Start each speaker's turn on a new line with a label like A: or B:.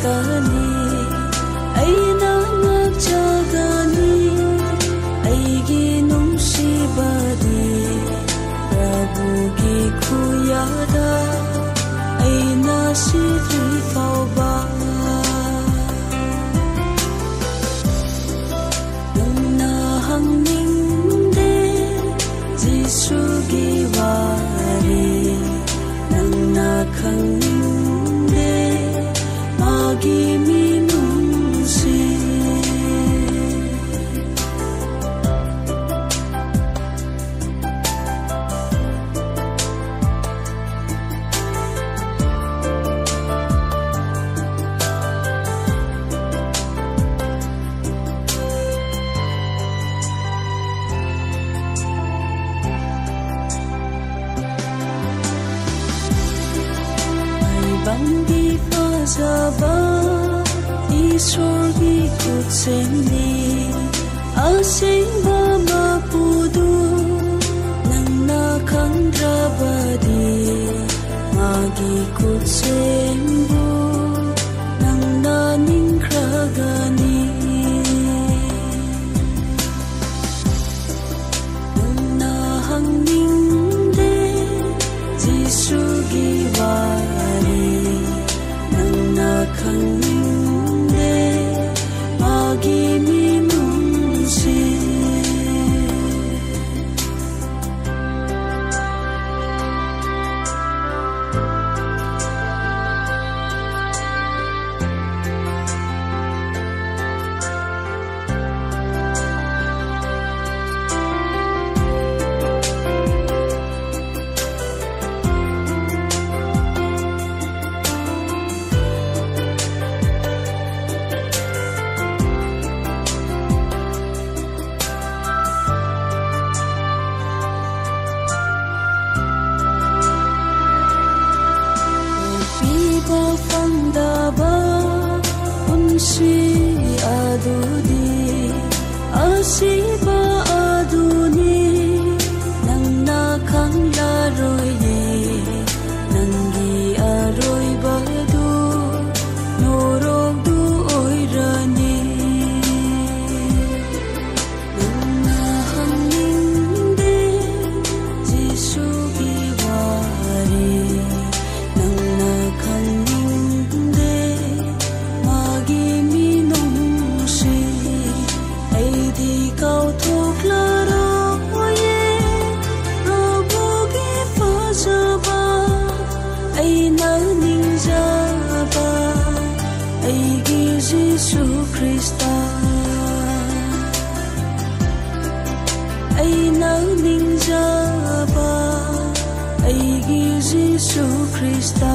A: ꯆꯠꯀꯅꯤ ꯑꯩꯅ ꯉꯥꯛꯆꯒꯅꯤ ꯑꯩꯒꯤ ꯅꯨꯡꯁꯤꯕꯗꯤ ꯄ꯭ꯔꯚꯨꯒꯤ ꯈꯨꯌꯥꯗ ꯑꯩꯅ ꯁꯤꯗ꯭ꯔꯤ ꯐꯥꯎꯕ ꯅꯪꯅ ꯍꯪꯅꯤꯡꯗꯦ ꯖꯤꯁꯨꯒꯤ ꯋꯥꯔꯤ ꯅꯪꯅ ꯈꯪꯅꯤꯡꯗꯦ 마기 미뭉시 방기 잡아 이솔기 꽃샘니 아생바 마푸두 낭나 강드라바디 마기 꽃샘부 낭나 닝크라가니 낭나 항닝데 지수기 와리 강민데 마기 미뭉시 Fangdaba unsi adudi asiba aduni nangna khangla roye nangi aroi badu norog du oirani nangna hanginde jisugi wari nangna Jesus Christa aina ningjaba aigi Jesus Christa